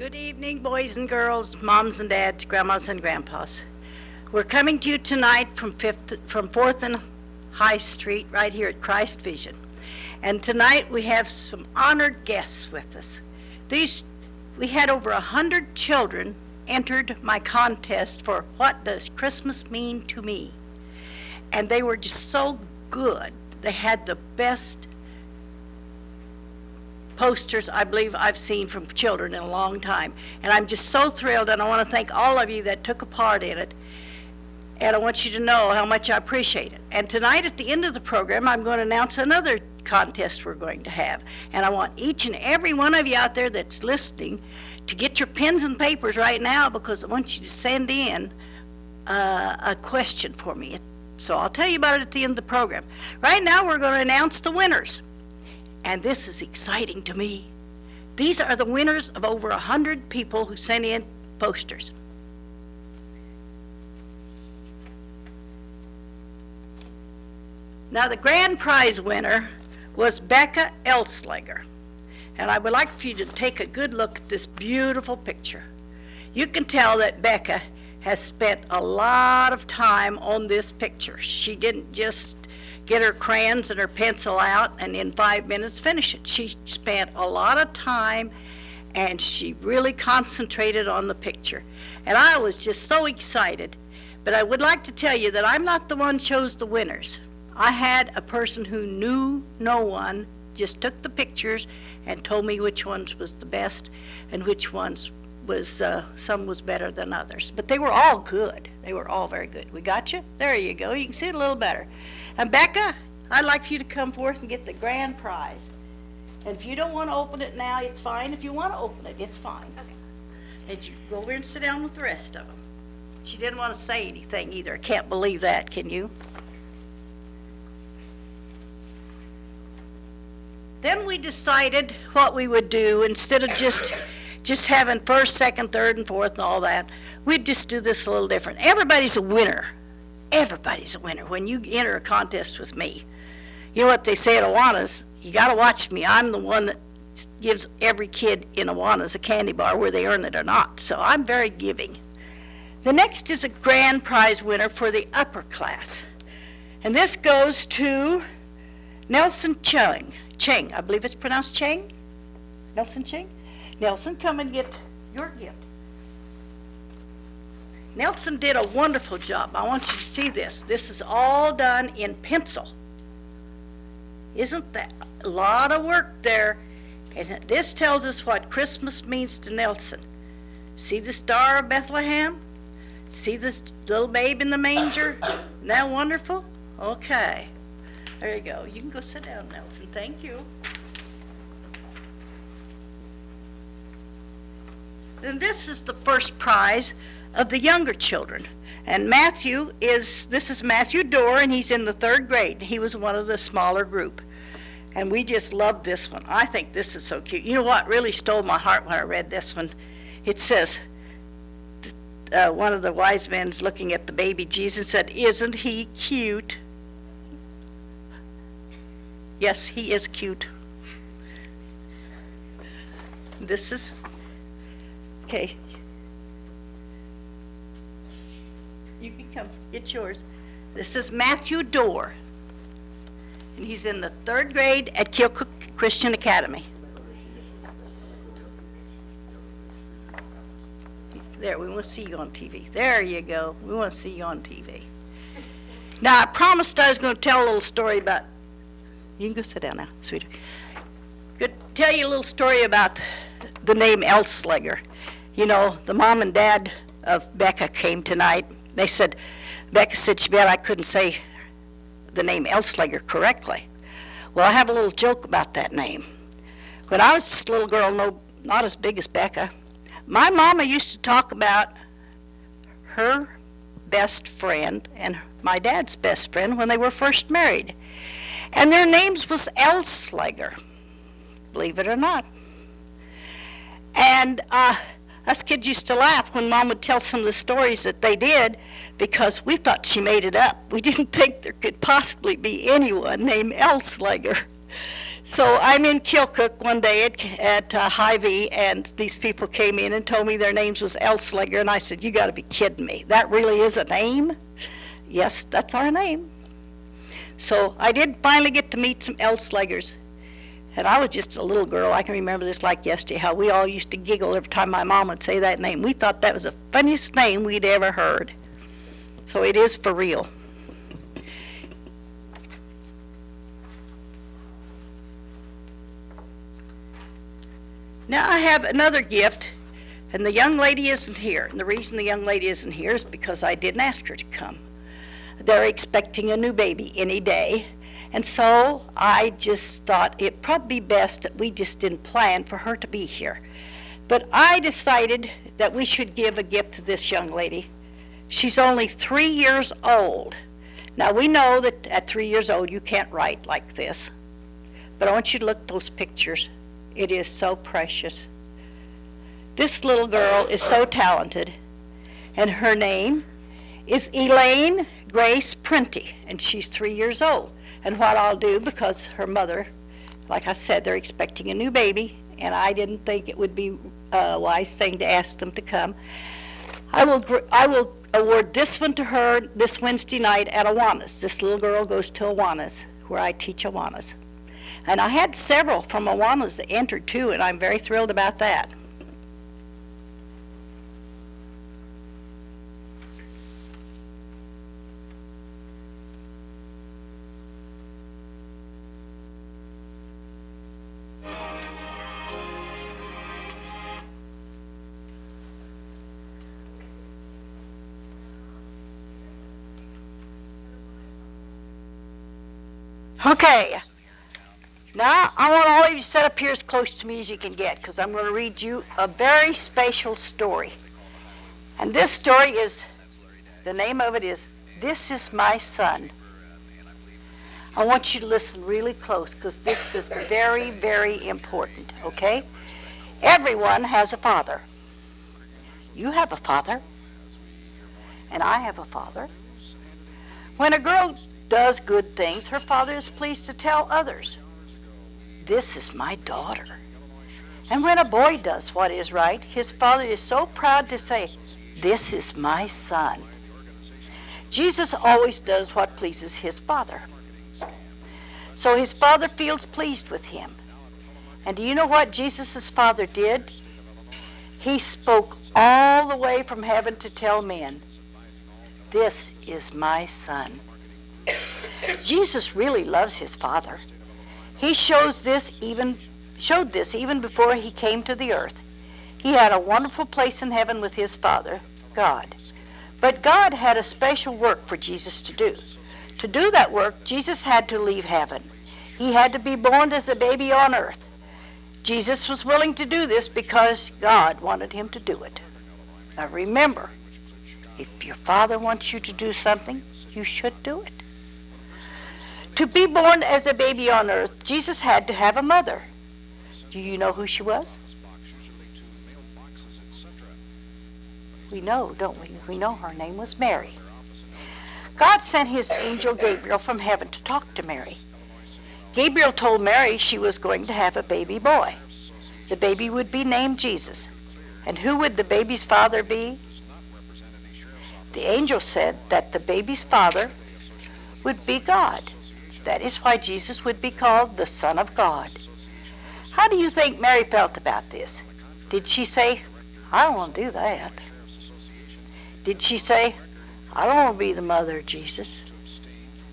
Good evening, boys and girls, moms and dads, grandmas and grandpas. We're coming to you tonight from 4th and High Street right here at Christvision. And tonight we have some honored guests with us. We had over 100 children entered my contest for What Does Christmas Mean to Me? And they were just so good. They had the best posters I believe I've seen from children in a long time. And I'm just so thrilled, and I want to thank all of you that took a part in it. And I want you to know how much I appreciate it. And tonight at the end of the program, I'm going to announce another contest we're going to have. And I want each and every one of you out there that's listening to get your pens and papers right now, because I want you to send in a question for me. So I'll tell you about it at the end of the program. Right now we're going to announce the winners. And this is exciting to me. These are the winners of over 100 people who sent in posters. Now the grand prize winner was Becca Elsleger. And I would like for you to take a good look at this beautiful picture. You can tell that Becca has spent a lot of time on this picture. She didn't just get her crayons and her pencil out and in 5 minutes finish it. She spent a lot of time and she really concentrated on the picture. And I was just so excited. But I would like to tell you that I'm not the one who chose the winners. I had a person who knew no one, just took the pictures and told me which ones was the best and which ones was, some was better than others. But they were all good. They were all very good. We got you? There you go. You can see it a little better. And Becca, I'd like for you to come forth and get the grand prize. And if you don't want to open it now, it's fine. If you want to open it, it's fine. Okay. And you go over and sit down with the rest of them. She didn't want to say anything either. I can't believe that, can you? Then we decided what we would do. Instead of just having first, second, third, and fourth and all that, we'd just do this a little different. Everybody's a winner. Everybody's a winner when you enter a contest with me. You know what they say at Awanas? You got to watch me. I'm the one that gives every kid in Awanas a candy bar, whether they earn it or not. So I'm very giving. The next is a grand prize winner for the upper class. And this goes to Nelson Cheng, I believe it's pronounced Cheng. Nelson Cheng? Nelson, come and get your gift. Nelson did a wonderful job. I want you to see this. This is all done in pencil. Isn't that a lot of work there? And this tells us what Christmas means to Nelson. See the Star of Bethlehem? See this little babe in the manger? Isn't that wonderful? Okay. There you go. You can go sit down, Nelson. Thank you. And this is the first prize of the younger children. And this is Matthew Dorr, and he's in the 3rd grade. He was one of the smaller group. And we just loved this one. I think this is so cute. You know what really stole my heart when I read this one? It says, one of the wise men's looking at the baby Jesus said, "Isn't he cute?" Yes, he is cute. This is, okay. You can come, it's yours. This is Matthew Dorr, and he's in the 3rd grade at Keokuk Christian Academy. There, we want to see you on TV. There you go. We want to see you on TV. Now, I promised I was going to tell a little story about, you can go sit down now, sweetie. Could tell you a little story about the name Elsleger. You know, the mom and dad of Becca came tonight. They said, Becca said she bet I couldn't say the name Elsleger correctly. Well, I have a little joke about that name. When I was just a little girl, not as big as Becca, my mama used to talk about her best friend and my dad's best friend when they were first married. And their names was Elsleger, believe it or not. And us kids used to laugh when Mom would tell some of the stories that they did, because we thought she made it up. We didn't think there could possibly be anyone named Elsleger. So I'm in Keokuk one day at Hy-Vee, and these people came in and told me their names was Elslager, and I said, "You got to be kidding me. That really is a name?" "Yes, that's our name." So I did finally get to meet some Elslagers, and I was just a little girl. I can remember this like yesterday, how we all used to giggle every time my mom would say that name. We thought that was the funniest name we'd ever heard. So it is for real. Now I have another gift, and the young lady isn't here. And the reason the young lady isn't here is because I didn't ask her to come. They're expecting a new baby any day, and so I just thought it'd probably be best that we just didn't plan for her to be here. But I decided that we should give a gift to this young lady. She's only 3 years old. Now we know that at 3 years old you can't write like this, but I want you to look at those pictures. It is so precious. This little girl is so talented, and her name is Elaine Grace Printy, and she's 3 years old. And what I'll do, because her mother, like I said, they're expecting a new baby, and I didn't think it would be a wise thing to ask them to come, I will award this one to her this Wednesday night at Awanas. This little girl goes to Awanas, where I teach Awanas. And I had several from Awanas that entered too, and I'm very thrilled about that. Okay. Now, I want all of you to sit up here as close to me as you can get, because I'm going to read you a very special story. And this story is, the name of it is, "This Is My Son." I want you to listen really close, because this is very, very important, okay? Everyone has a father. You have a father, and I have a father. When a girl does good things, her father is pleased to tell others, "This is my daughter." And when a boy does what is right, his father is so proud to say, "This is my son." Jesus always does what pleases his father. So his father feels pleased with him. And do you know what Jesus' father did? He spoke all the way from heaven to tell men, "This is my son." Jesus really loves his father. He showed this even before he came to the earth. He had a wonderful place in heaven with his Father, God. But God had a special work for Jesus to do. To do that work, Jesus had to leave heaven. He had to be born as a baby on earth. Jesus was willing to do this because God wanted him to do it. Now remember, if your Father wants you to do something, you should do it. To be born as a baby on earth, Jesus had to have a mother. Do you know who she was? We know, don't we? We know her name was Mary. God sent his angel Gabriel from heaven to talk to Mary. Gabriel told Mary she was going to have a baby boy. The baby would be named Jesus. And who would the baby's father be? The angel said that the baby's father would be God. That is why Jesus would be called the Son of God. How do you think Mary felt about this? Did she say, "I don't want to do that"? Did she say, "I don't want to be the mother of Jesus"?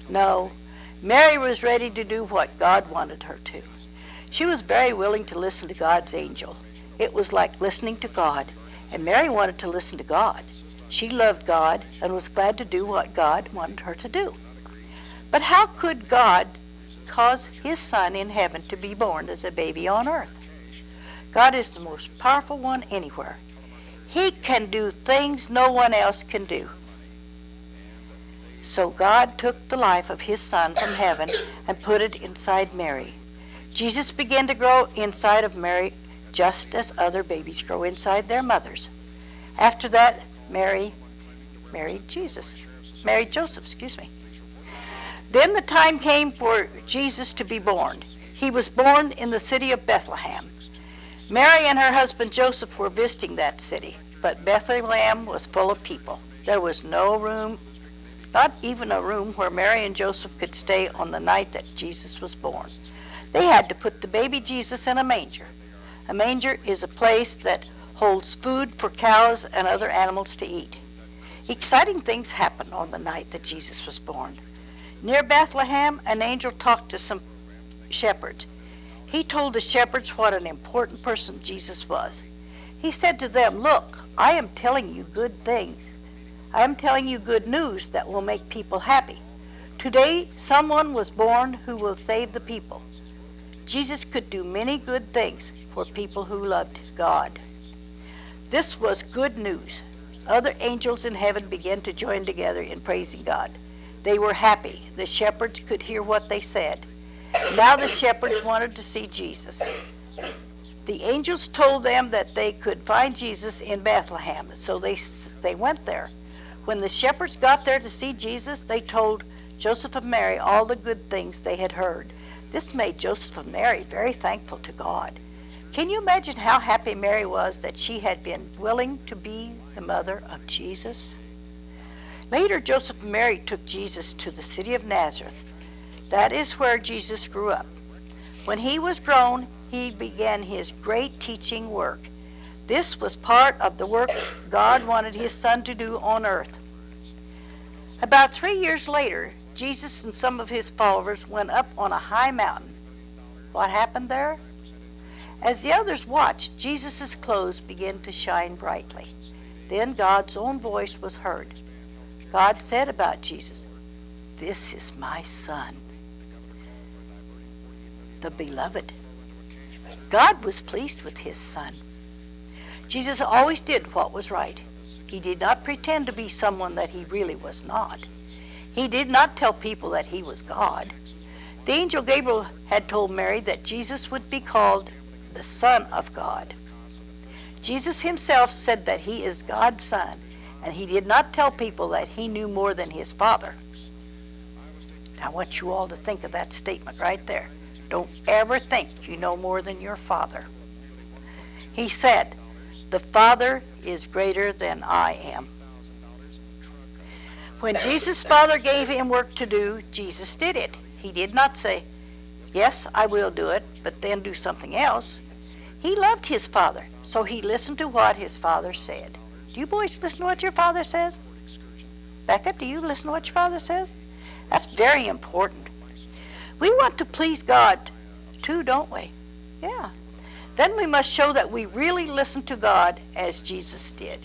No. Mary was ready to do what God wanted her to. She was very willing to listen to God's angel. It was like listening to God, and Mary wanted to listen to God. She loved God and was glad to do what God wanted her to do. But how could God cause his son in heaven to be born as a baby on earth? God is the most powerful one anywhere. He can do things no one else can do. So God took the life of his son from heaven and put it inside Mary. Jesus began to grow inside of Mary just as other babies grow inside their mothers. After that, Mary married Joseph. Then the time came for Jesus to be born. He was born in the city of Bethlehem. Mary and her husband Joseph were visiting that city, but Bethlehem was full of people. There was no room, not even a room where Mary and Joseph could stay on the night that Jesus was born. They had to put the baby Jesus in a manger. A manger is a place that holds food for cows and other animals to eat. Exciting things happened on the night that Jesus was born. Near Bethlehem, an angel talked to some shepherds. He told the shepherds what an important person Jesus was. He said to them, "Look, I am telling you good things. I am telling you good news that will make people happy. Today, someone was born who will save the people." Jesus could do many good things for people who loved God. This was good news. Other angels in heaven began to join together in praising God. They were happy. The shepherds could hear what they said. Now the shepherds wanted to see Jesus. The angels told them that they could find Jesus in Bethlehem, so they went there. When the shepherds got there to see Jesus, they told Joseph and Mary all the good things they had heard. This made Joseph and Mary very thankful to God. Can you imagine how happy Mary was that she had been willing to be the mother of Jesus? Later, Joseph and Mary took Jesus to the city of Nazareth. That is where Jesus grew up. When he was grown, he began his great teaching work. This was part of the work God wanted his son to do on earth. About 3 years later, Jesus and some of his followers went up on a high mountain. What happened there? As the others watched, Jesus' clothes began to shine brightly. Then God's own voice was heard. God said about Jesus, "This is my son, the beloved." God was pleased with his son. Jesus always did what was right. He did not pretend to be someone that he really was not. He did not tell people that he was God. The angel Gabriel had told Mary that Jesus would be called the Son of God. Jesus himself said that he is God's son, and he did not tell people that he knew more than his Father. I want you all to think of that statement right there. Don't ever think you know more than your Father. He said, "The Father is greater than I am." When Jesus' Father gave him work to do, Jesus did it. He did not say, "Yes, I will do it," but then do something else. He loved his Father, so he listened to what his Father said. Do you boys listen to what your father says? Becca, do you listen to what your father says? That's very important. We want to please God too, don't we? Yeah. Then we must show that we really listen to God as Jesus did.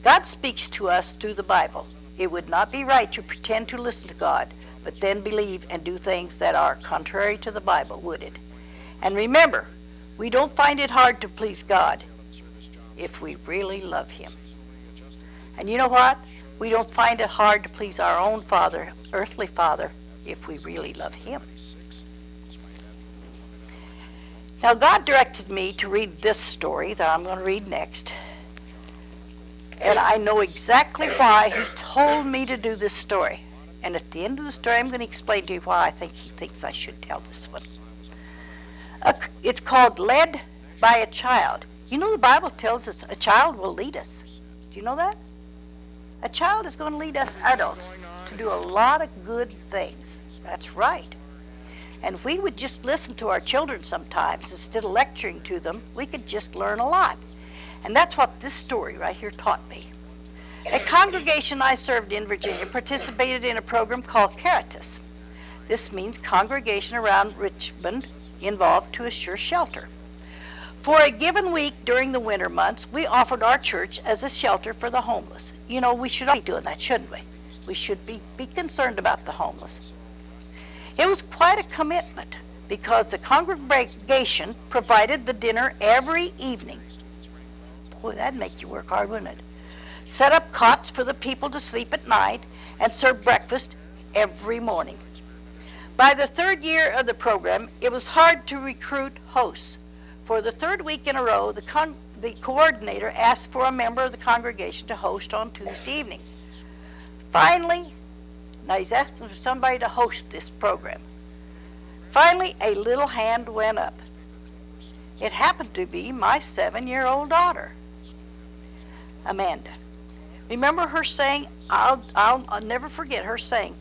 God speaks to us through the Bible. It would not be right to pretend to listen to God, but then believe and do things that are contrary to the Bible, would it? And remember, we don't find it hard to please God if we really love him. And you know what? We don't find it hard to please our own Father, earthly Father, if we really love him. Now, God directed me to read this story that I'm going to read next. And I know exactly why he told me to do this story. And at the end of the story, I'm going to explain to you why I think he thinks I should tell this one. It's called Led by a Child. You know, the Bible tells us a child will lead us. Do you know that? A child is going to lead us adults to do a lot of good things. That's right. And if we would just listen to our children sometimes instead of lecturing to them, we could just learn a lot. And that's what this story right here taught me. A congregation I served in Virginia participated in a program called Caritas. This means Congregation Around Richmond Involved to Assure Shelter. For a given week during the winter months, we offered our church as a shelter for the homeless. You know, we should all be doing that, shouldn't we? We should be concerned about the homeless. It was quite a commitment because the congregation provided the dinner every evening. Boy, that'd make you work hard, wouldn't it? Set up cots for the people to sleep at night and serve breakfast every morning. By the third year of the program, it was hard to recruit hosts. For the third week in a row, the coordinator asked for a member of the congregation to host on Tuesday evening. Finally, now he's asking for somebody to host this program. Finally, a little hand went up. It happened to be my 7-year-old daughter, Amanda. Remember her saying, I'll never forget her saying,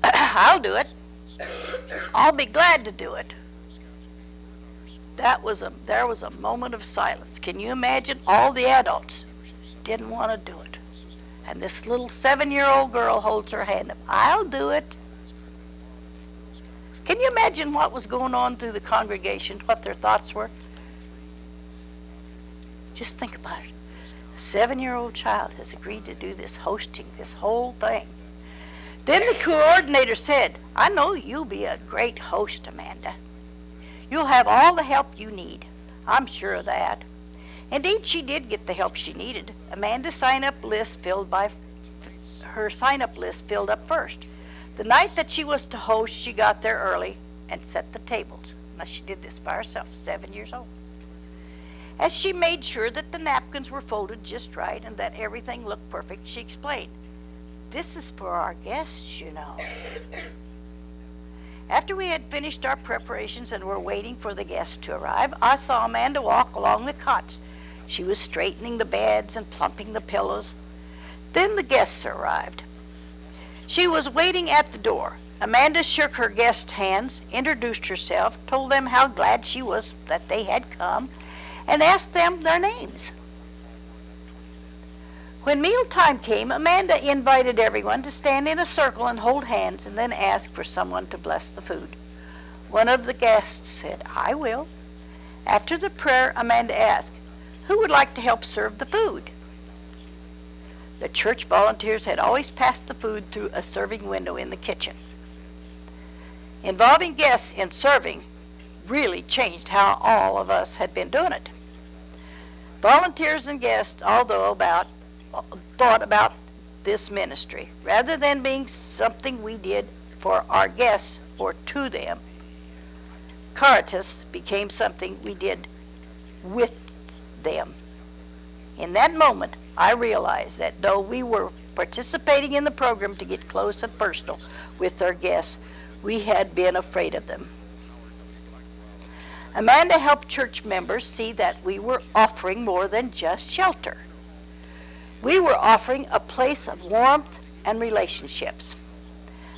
I'll do it. I'll be glad to do it. There was a moment of silence. Can you imagine? All the adults didn't want to do it. And this little 7-year-old girl holds her hand up. I'll do it. Can you imagine what was going on through the congregation, what their thoughts were? Just think about it. A 7-year-old child has agreed to do this, hosting this whole thing. Then the coordinator said, I know you'll be a great host, Amanda. You'll have all the help you need. I'm sure of that. Indeed, she did get the help she needed. Amanda's sign-up list filled up first. The night that she was to host, she got there early and set the tables. Now, she did this by herself, 7 years old. As she made sure that the napkins were folded just right and that everything looked perfect, she explained, this is for our guests, you know. After we had finished our preparations and were waiting for the guests to arrive, I saw Amanda walk along the cots. She was straightening the beds and plumping the pillows. Then the guests arrived. She was waiting at the door. Amanda shook her guests' hands, introduced herself, told them how glad she was that they had come, and asked them their names. When mealtime came, Amanda invited everyone to stand in a circle and hold hands and then ask for someone to bless the food. One of the guests said, I will. After the prayer, Amanda asked, who would like to help serve the food? The church volunteers had always passed the food through a serving window in the kitchen. Involving guests in serving really changed how all of us had been doing it. Volunteers and guests, thought about this ministry. Rather than being something we did for our guests or to them, Caritas became something we did with them. In that moment, I realized that though we were participating in the program to get close and personal with our guests, we had been afraid of them. Amanda helped church members see that we were offering more than just shelter. We were offering a place of warmth and relationships.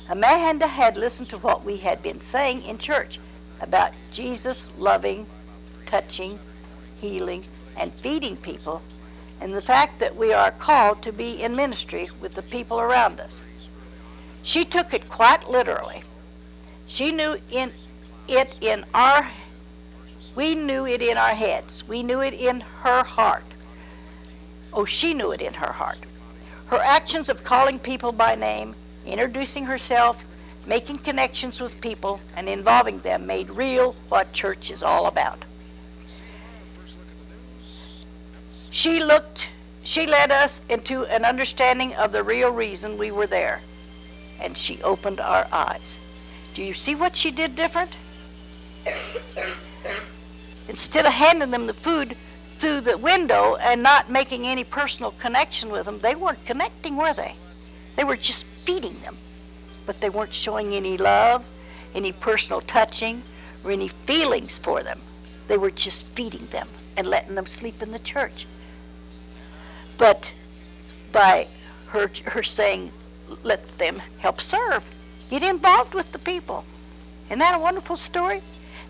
Amanda had listened to what we had been saying in church about Jesus loving, touching, healing, and feeding people, and the fact that we are called to be in ministry with the people around us. She took it quite literally. We knew it in our heads. We knew it in her heart. Oh, she knew it in her heart. Her actions of calling people by name, introducing herself, making connections with people, and involving them made real what church is all about. She led us into an understanding of the real reason we were there, and she opened our eyes. Do you see what she did different? Instead of handing them the food through the window and not making any personal connection with them, they weren't connecting, were they? They were just feeding them, but they weren't showing any love, any personal touching, or any feelings for them. They were just feeding them and letting them sleep in the church. But by her saying, let them help serve, get involved with the people. Isn't that a wonderful story?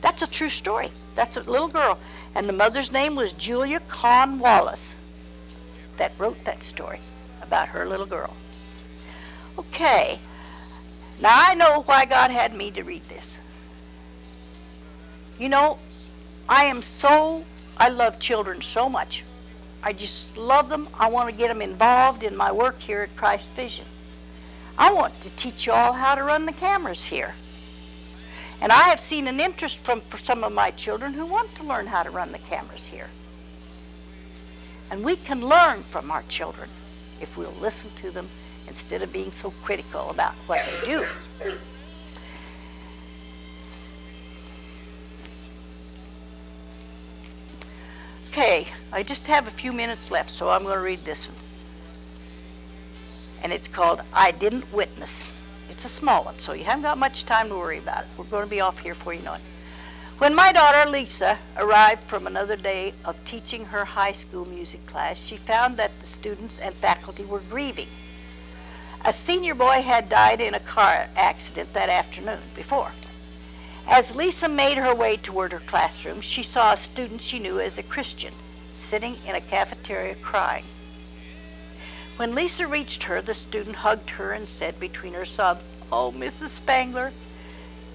That's a true story. That's a little girl. And the mother's name was Julia Kahn Wallace that wrote that story about her little girl. Okay. Now I know why God had me to read this. You know, I love children so much. I just love them. I want to get them involved in my work here at Christvision. I want to teach you all how to run the cameras here. And I have seen an interest for some of my children who want to learn how to run the cameras here. And we can learn from our children if we'll listen to them instead of being so critical about what they do. Okay, I just have a few minutes left, so I'm going to read this one. And it's called I Didn't Witness. It's a small one, so you haven't got much time to worry about it. We're going to be off here before you know it. When my daughter Lisa arrived from another day of teaching her high school music class, she found that the students and faculty were grieving. A senior boy had died in a car accident that afternoon before. As Lisa made her way toward her classroom, she saw a student she knew as a Christian sitting in a cafeteria crying. When Lisa reached her, the student hugged her and said between her sobs, "Oh, Mrs. Spangler,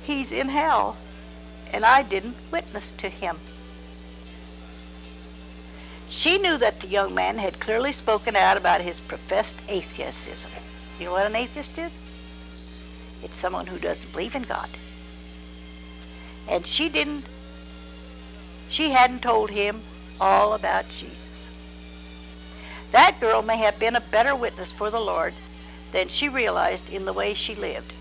he's in hell, and I didn't witness to him." She knew that the young man had clearly spoken out about his professed atheism. You know what an atheist is? It's someone who doesn't believe in God. And she hadn't told him all about Jesus. That girl may have been a better witness for the Lord than she realized in the way she lived.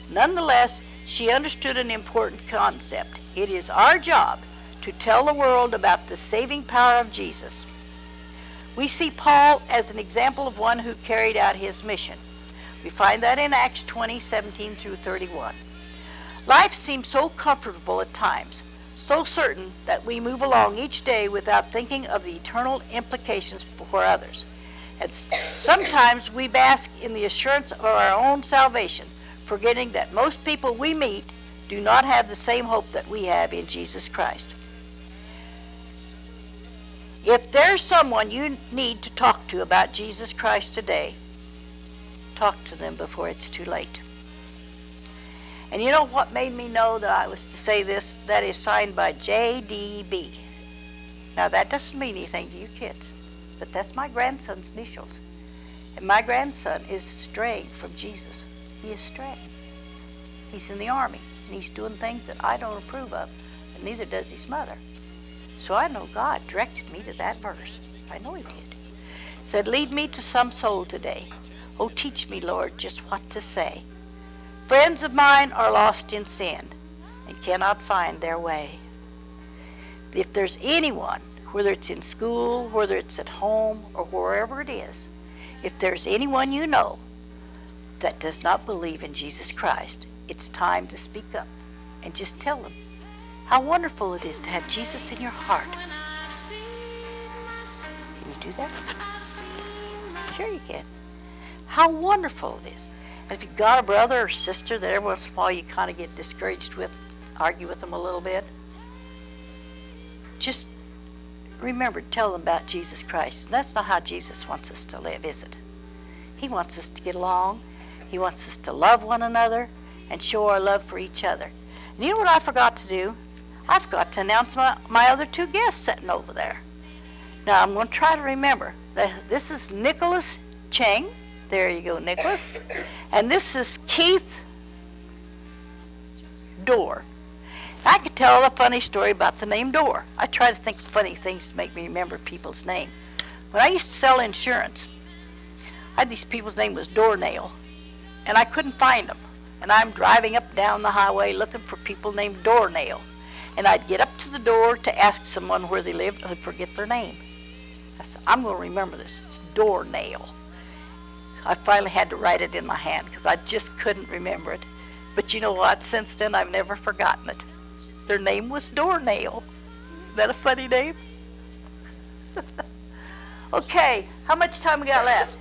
Nonetheless, she understood an important concept. It is our job to tell the world about the saving power of Jesus. We see Paul as an example of one who carried out his mission. We find that in Acts 20:17 through 31. Life seems so comfortable at times, so certain that we move along each day without thinking of the eternal implications for others. And sometimes we bask in the assurance of our own salvation, forgetting that most people we meet do not have the same hope that we have in Jesus Christ. If there's someone you need to talk to about Jesus Christ today, talk to them before it's too late. And you know what made me know that I was to say this? That is signed by JDB. Now that doesn't mean anything to you kids, but that's my grandson's initials. And my grandson is straying from Jesus. He is straying. He's in the army, and he's doing things that I don't approve of, and neither does his mother. So I know God directed me to that verse. I know he did. Said, "Lead me to some soul today. Oh, teach me, Lord, just what to say. Friends of mine are lost in sin and cannot find their way." If there's anyone, whether it's in school, whether it's at home, or wherever it is, if there's anyone you know that does not believe in Jesus Christ, it's time to speak up and just tell them how wonderful it is to have Jesus in your heart. Can you do that? Sure you can. How wonderful it is. And if you've got a brother or sister that every once in a while you kind of get discouraged with, argue with them a little bit, just remember to tell them about Jesus Christ. That's not how Jesus wants us to live, is it? He wants us to get along. He wants us to love one another and show our love for each other. And you know what I forgot to do? I forgot to announce my other two guests sitting over there. Now I'm going to try to remember. This is Nicholas Cheng. There you go, Nicholas. And this is Keith Dorr. I could tell a funny story about the name Dorr. I try to think of funny things to make me remember people's name. When I used to sell insurance, I had these people's name was Doornail, and I couldn't find them. And I'm driving up down the highway looking for people named Doornail. And I'd get up to the door to ask someone where they lived, and I'd forget their name. I said, I'm going to remember this. It's Doornail. I finally had to write it in my hand because I just couldn't remember it. But you know what? Since then, I've never forgotten it. Their name was Doornail. Isn't that a funny name? Okay, how much time we got left?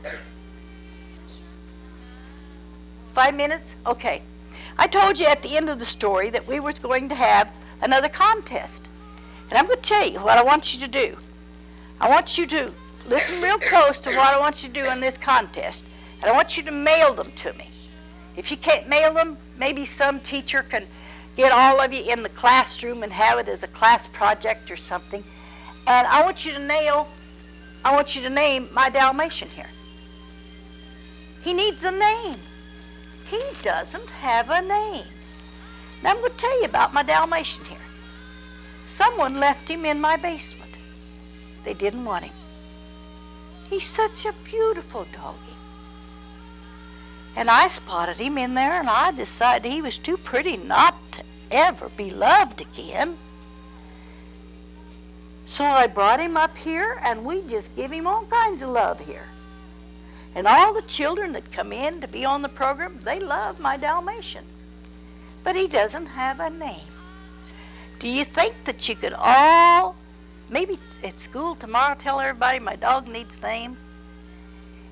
5 minutes? Okay. I told you at the end of the story that we were going to have another contest. And I'm going to tell you what I want you to do. I want you to listen real close to what I want you to do in this contest. And I want you to mail them to me. If you can't mail them, maybe some teacher can get all of you in the classroom and have it as a class project or something. And I want you to name my Dalmatian here. He needs a name. He doesn't have a name. Now I'm going to tell you about my Dalmatian here. Someone left him in my basement. They didn't want him. He's such a beautiful doggy. And I spotted him in there, and I decided he was too pretty not to ever be loved again. So I brought him up here, and we just give him all kinds of love here. And all the children that come in to be on the program, they love my Dalmatian. But he doesn't have a name. Do you think that you could all, maybe at school tomorrow, tell everybody my dog needs a name?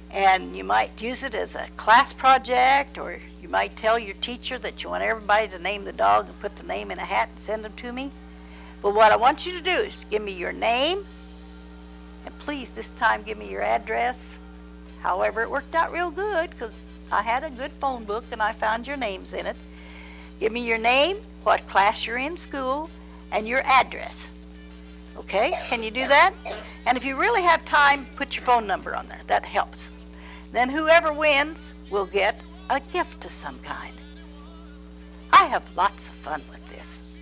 And you might use it as a class project, or you might tell your teacher that you want everybody to name the dog and put the name in a hat and send them to me. But what I want you to do is give me your name, and please this time give me your address. However, it worked out real good because I had a good phone book and I found your names in it. Give me your name, what class you're in school, and your address. Okay, can you do that? And if you really have time, put your phone number on there. That helps. Then whoever wins will get a gift of some kind. I have lots of fun with this.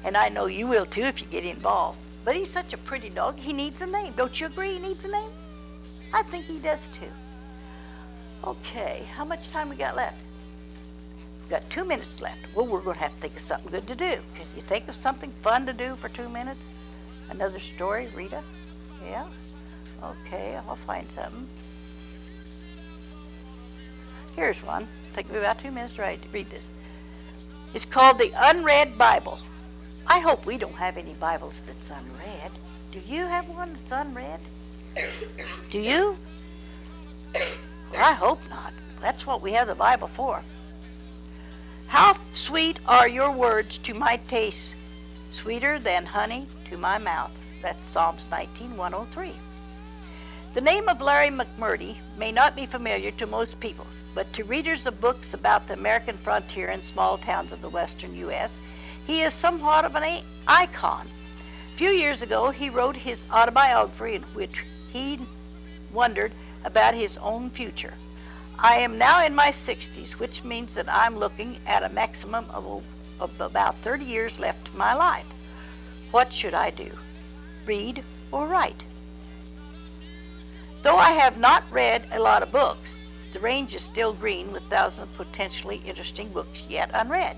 And I know you will too if you get involved. But he's such a pretty dog, he needs a name. Don't you agree he needs a name? I think he does too. Okay, how much time we got left? We've got 2 minutes left. Well, we're going to have to think of something good to do. Can you think of something fun to do for 2 minutes? Another story, Rita? Yeah? Okay, I'll find something. Here's one. Take me about 2 minutes to read this. It's called The Unread Bible. I hope we don't have any Bibles that's unread. Do you have one that's unread? Do you? Well, I hope not. That's what we have the Bible for. How sweet are your words to my taste, sweeter than honey to my mouth. That's Psalms 19:103. The name of Larry McMurtry may not be familiar to most people, but to readers of books about the American frontier and small towns of the western U.S., he is somewhat of an icon. A few years ago, he wrote his autobiography in which he wondered about his own future. I am now in my 60s, which means that I'm looking at a maximum of about 30 years left of my life. What should I do? Read or write? Though I have not read a lot of books, the range is still green with thousands of potentially interesting books yet unread.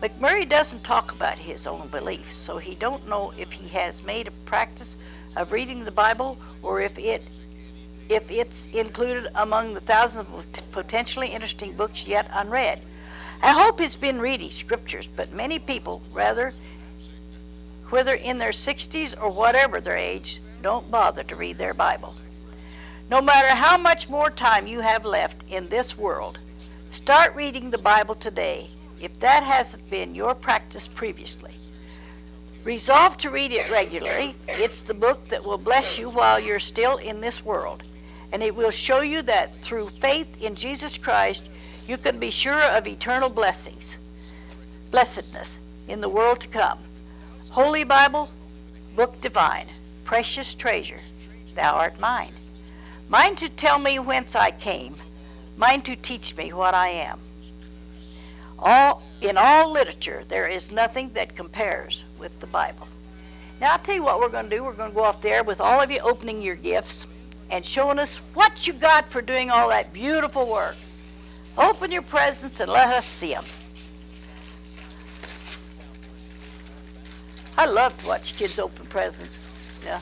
McMurray doesn't talk about his own beliefs, so he don't know if he has made a practice of reading the Bible or if it's included among the thousands of potentially interesting books yet unread. I hope he's been reading scriptures, but many people, rather, whether in their 60s or whatever their age, don't bother to read their Bible. No matter how much more time you have left in this world, start reading the Bible today if that hasn't been your practice previously. Resolve to read it regularly. It's the book that will bless you while you're still in this world, and it will show you that through faith in Jesus Christ, you can be sure of eternal blessedness in the world to come. Holy Bible, book divine, precious treasure, thou art mine. Mine to tell me whence I came, mine to teach me what I am. In all literature, there is nothing that compares with the Bible. Now, I'll tell you what we're going to do. We're going to go off there with all of you opening your gifts and showing us what you got for doing all that beautiful work. Open your presents and let us see them. I love to watch kids open presents. Yeah.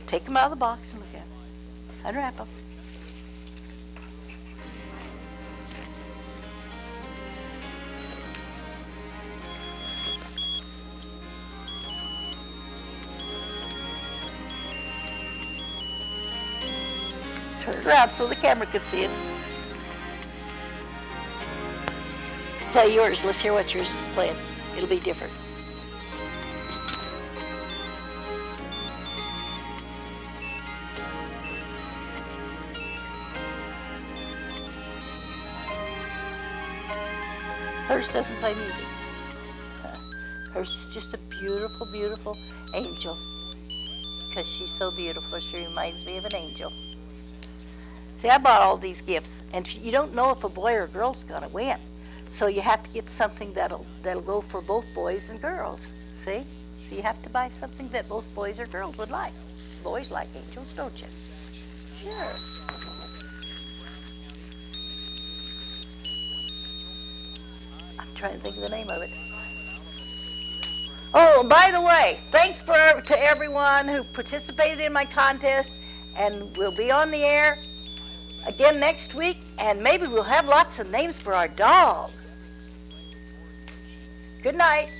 Take them out of the box and look at them. Unwrap them. Turn it around so the camera can see it. Play yours. Let's hear what yours is playing. It'll be different. Hers doesn't play music. Hers is just a beautiful, beautiful angel. Because she's so beautiful, she reminds me of an angel. See, I bought all these gifts, and you don't know if a boy or a girl's going to win. So you have to get something that'll go for both boys and girls. See? So you have to buy something that both boys or girls would like. Boys like angels, don't you? Sure. I'm trying to think of the name of it. Oh, by the way, thanks to everyone who participated in my contest and we'll be on the air again next week, and maybe we'll have lots of names for our dog. Good night.